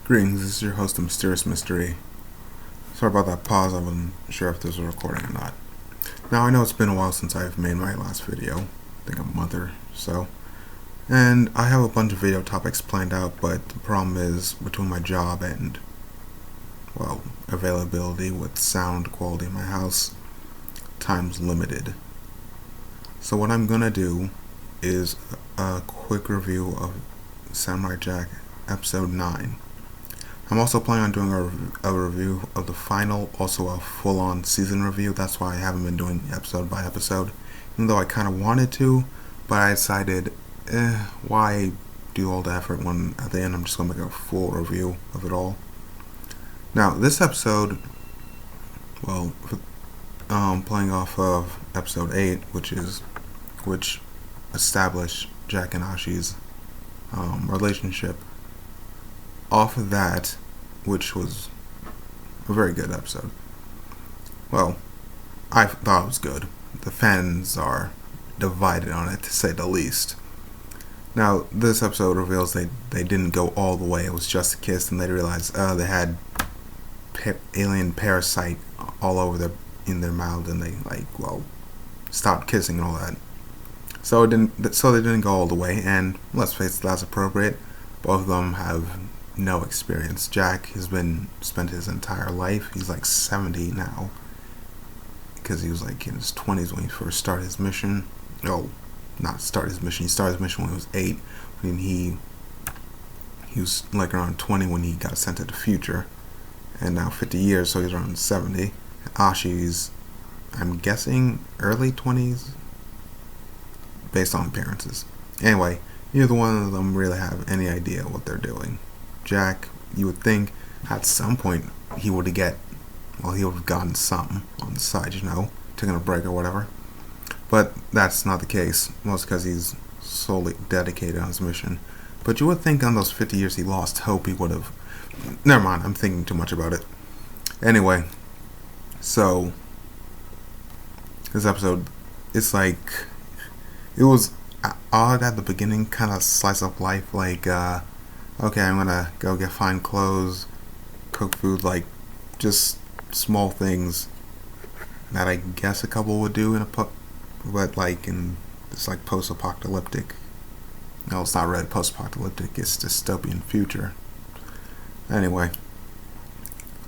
Greetings, this is your host, The Mysterious Mystery. Sorry about that pause, I wasn't sure if this was recording or not. Now, I know it's been a while since I've made my last video, I think a month or so, and I have a bunch of video topics planned out, but the problem is, between my job and, availability with sound quality in my house, time's limited. So what I'm gonna do is a quick review of Samurai Jack Episode 9. I'm also planning on doing a review of the final, also a full-on season review. That's why I haven't been doing episode by episode, even though I kind of wanted to, but I decided, why do all the effort when at the end I'm just going to make a full review of it all. Now, this episode, playing off of episode 8, which established Jack and Ashi's relationship. Off of that, which was a very good episode. Well, I thought it was good. The fans are divided on it, to say the least. Now, this episode reveals they didn't go all the way. It was just a kiss, and they realized they had alien parasite all over in their mouth, and they stopped kissing and all that. So they didn't go all the way, and let's face it, that's appropriate. Both of them have no experience. Jack has spent his entire life. He's like 70 now, because he was like in his 20s when he first started his mission. No, not start his mission. He started his mission when he was 8. When he was like around 20 when he got sent to the future, and now 50 years, so he's around 70. Ashi's, I'm guessing, early 20s, based on appearances. Anyway, neither one of them really have any idea what they're doing. Jack, you would think at some point he would have gotten something on the side, taking a break or whatever. But that's not the case, mostly because he's solely dedicated on his mission. But you would think on those 50 years he lost hope, he would have. Never mind, I'm thinking too much about it. Anyway, so this episode, it's like, it was odd at the beginning, kind of slice of life, okay, I'm gonna go find clothes, cook food, just small things that I guess a couple would do in this post-apocalyptic. No, it's not really post-apocalyptic. It's dystopian future. Anyway,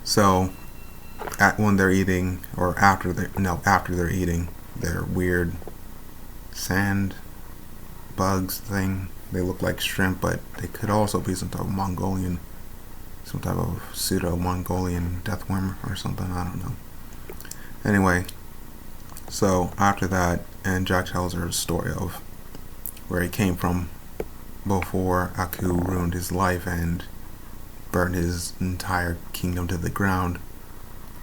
so when they're eating, or after they're eating their weird sand bugs thing. They look like shrimp, but they could also be some type of pseudo-Mongolian death worm or something, I don't know. Anyway, so after that, and Jack tells her a story of where he came from before Aku ruined his life and burned his entire kingdom to the ground.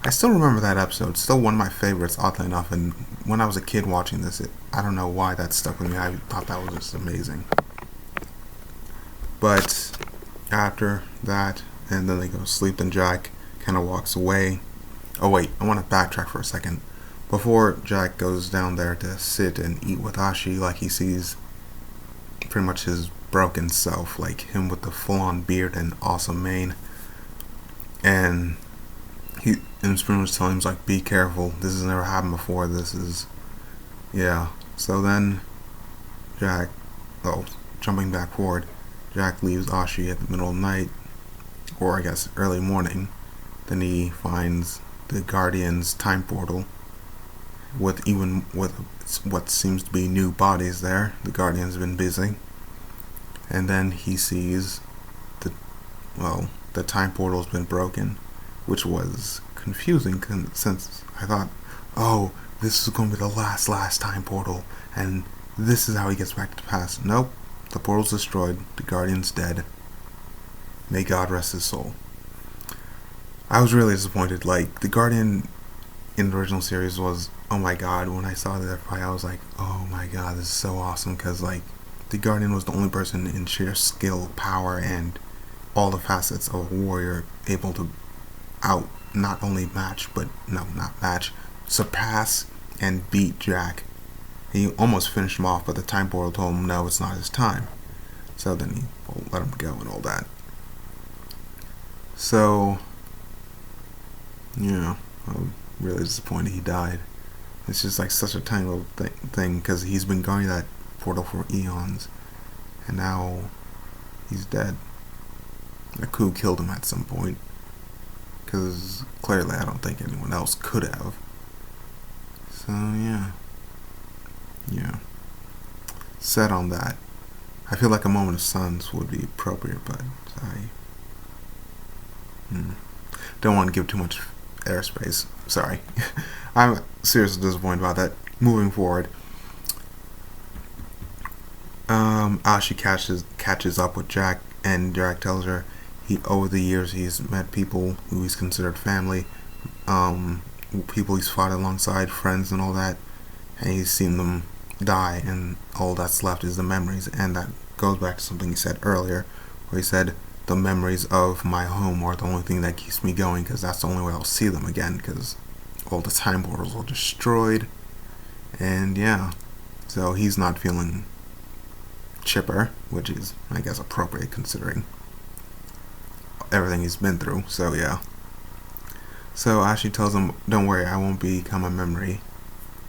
I still remember that episode. It's still one of my favorites, oddly enough, and when I was a kid watching this, I don't know why that stuck with me. I thought that was just amazing. But after that, and then they go to sleep, and Jack kind of walks away. Oh wait, I want to backtrack for a second. Before Jack goes down there to sit and eat with Ashi, he sees pretty much his broken self, like him with the full-on beard and awesome mane. And he, and pretty much telling him, be careful, this has never happened before, yeah. So then Jack, jumping back forward, Jack leaves Ashi at the middle of the night, or I guess early morning. Then he finds the Guardian's time portal with what seems to be new bodies there. The Guardian's been busy. And then he sees the time portal's been broken, which was confusing since I thought, this is going to be the last time portal, and this is how he gets back to the past. Nope. The portal's destroyed. The Guardian's dead. May God rest his soul. I was really disappointed. The Guardian in the original series was, oh my god, when I saw that fight, I was like, oh my god, this is so awesome, because, the Guardian was the only person in sheer skill, power, and all the facets of a warrior able to surpass and beat Jack. He almost finished him off, but the time portal told him no, it's not his time. So then he let him go and all that. So, yeah, I'm really disappointed he died. It's just like such a tiny little thing because he's been going that portal for eons, and now he's dead. Aku killed him at some point because clearly I don't think anyone else could have. So yeah. Set on that. I feel like a moment of silence would be appropriate, but I don't want to give too much airspace. Sorry. I'm seriously disappointed about that. Moving forward, Ashi catches up with Jack, and Jack tells her over the years he's met people who he's considered family, people he's fought alongside, friends and all that, and he's seen them die, and all that's left is the memories. And that goes back to something he said earlier, where he said the memories of my home are the only thing that keeps me going, because that's the only way I'll see them again, because all the time portals are destroyed. And yeah, so he's not feeling chipper, which is, I guess, appropriate considering everything he's been through. So yeah. So Ashi tells him, "Don't worry, I won't become a memory.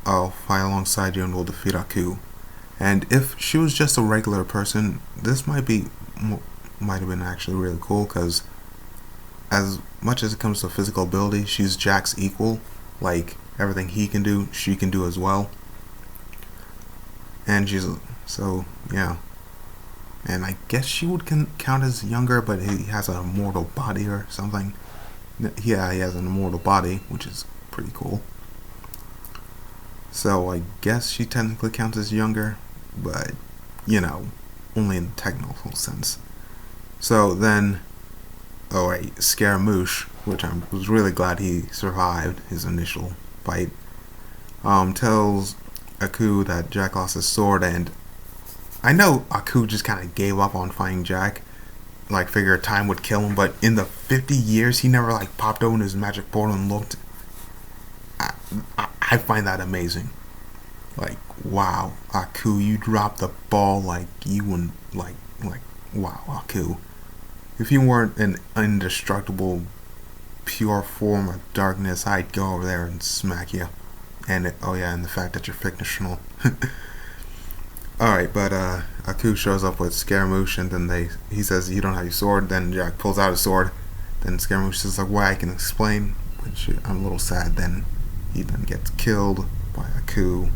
I'll fight alongside you and we'll defeat Aku." And if she was just a regular person, this might have been actually really cool, because as much as it comes to physical ability, she's Jack's equal. Like, everything he can do, she can do as well. And yeah. And I guess she would count as younger, but he has an immortal body or something. Yeah, he has an immortal body, which is pretty cool. So I guess she technically counts as younger, but, only in the technical sense. So then, Scaramouche, which I was really glad he survived his initial fight, tells Aku that Jack lost his sword, and I know Aku just kind of gave up on fighting Jack, like figured time would kill him, but in the 50 years he never like popped open his magic portal and looked. I find that amazing. Like, wow, Aku, you dropped the ball like you wouldn't wow, Aku. If you weren't an indestructible, pure form of darkness, I'd go over there and smack you. And and the fact that you're fictional. Alright, but Aku shows up with Scaramouche, and then he says, "You don't have your sword." Then Jack pulls out his sword. Then Scaramouche says, like, "Why, I can explain," which I'm a little sad. Then he gets killed by Aku.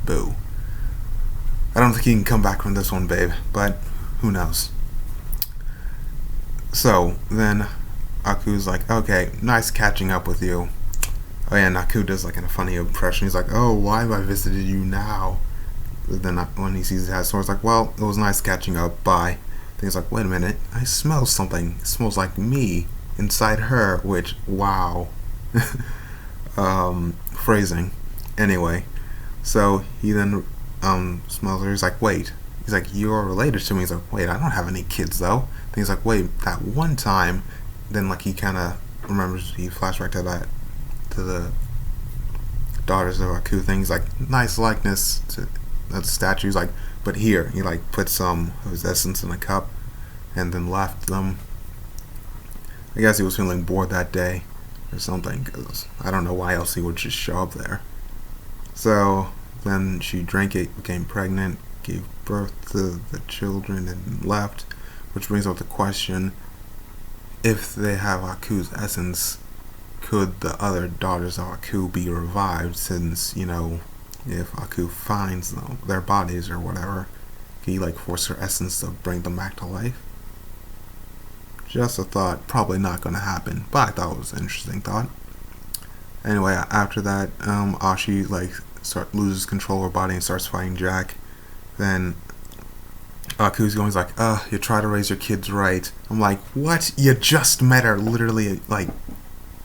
Boo. I don't think he can come back from this one, babe, but who knows. So then Aku's like, "Okay, nice catching up with you." Oh yeah, and Aku does like a funny impression. He's like, "Oh, why have I visited you now?" Then when he sees his sword, he's like, "Well, it was nice catching up. Bye." Then he's like, "Wait a minute, I smell something. It smells like me inside her." Which, wow. Phrasing. Anyway, so he then smells her. He's like, "Wait." He's like, "You're related to me." He's like, "Wait, I don't have any kids though." Then he's like, "Wait, that one time." Then like he kind of remembers. He flashback to the daughters of Aku thing. He's like, "Nice likeness to the statue." He's like, "But here," he like put some of his essence in a cup and then left them. I guess he was feeling bored that day or something, because I don't know why else he would just show up there. So then she drank it, became pregnant, gave birth to the children, and left. Which brings up the question, if they have Aku's essence, could the other daughters of Aku be revived, since, if Aku finds their bodies or whatever, can he like force her essence to bring them back to life? Just a thought. Probably not going to happen, but I thought it was an interesting thought. Anyway, after that, Ashi loses control of her body and starts fighting Jack. Then Aku's going, he's like, "You try to raise your kids right." I'm like, what? You just met her literally like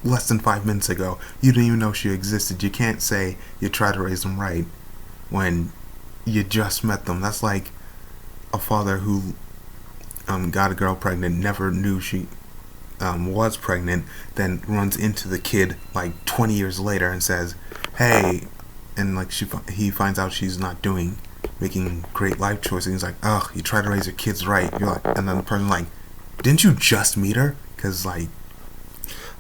less than 5 minutes ago. You didn't even know she existed. You can't say you try to raise them right when you just met them. That's like a father who got a girl pregnant, never knew she was pregnant, then runs into the kid like 20 years later and says, "Hey," and like he finds out she's not making great life choices. He's like, "Ugh, you try to raise your kids right." You're like, and then the person like, didn't you just meet her? Because, like,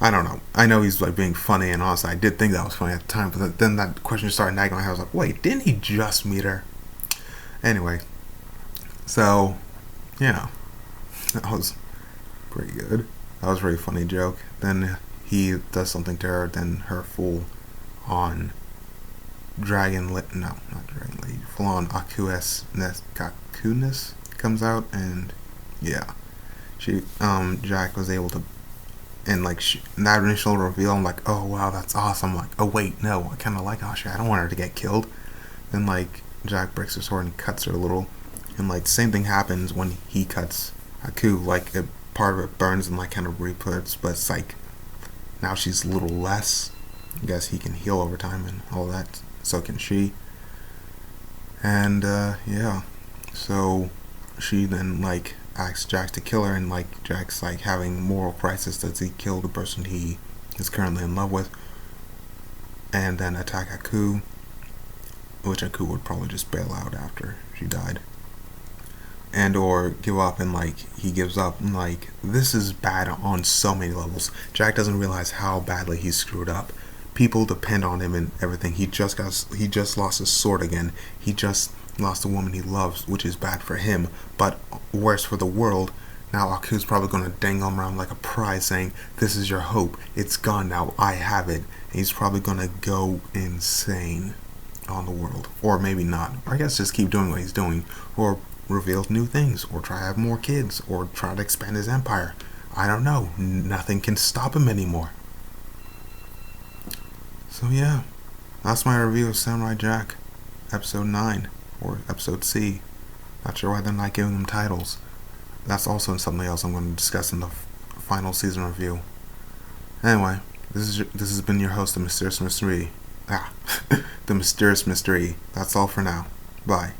I don't know. I know he's, like, being funny, and honestly, I did think that was funny at the time, but then that question started nagging my head. I was like, wait, didn't he just meet her? Anyway, so, yeah, that was pretty good. That was a very funny joke. Then he does something to her, then her full on no, not Dragon Lady, full on Kakuness comes out, and yeah, Jack was able to, and like that initial reveal, I'm like, oh wow, that's awesome. I'm like, oh wait, no, I kind of like Ashi. I don't want her to get killed. Then like Jack breaks her sword and cuts her a little, and like same thing happens when he cuts Haku. Like part of it burns and like kind of reputs, but it's like now she's a little less. I guess he can heal over time and all that. So can she. And yeah, so she then like asks Jack to kill her, and like Jack's like having moral crisis. Does he kill the person he is currently in love with, and then attack Haku, which Haku would probably just bail out after she died, and or give up, and like he gives up, and like this is bad on so many levels. Jack doesn't realize how badly he's screwed up. People depend on him and everything. He just lost his sword again. He just lost the woman he loves, which is bad for him, but worse for the world. Now Aku's probably going to dangle him around like a prize, saying, "This is your hope. It's gone now. I have it." And he's probably going to go insane on the world, or maybe not. Or I guess just keep doing what he's doing, or reveal new things, or try to have more kids, or try to expand his empire. I don't know. Nothing can stop him anymore. So yeah, that's my review of Samurai Jack, episode 9, or episode C. Not sure why they're not giving them titles. That's also something else I'm going to discuss in the final season review. Anyway, this has been your host, the Mysterious Mystery. The Mysterious Mystery. That's all for now. Bye.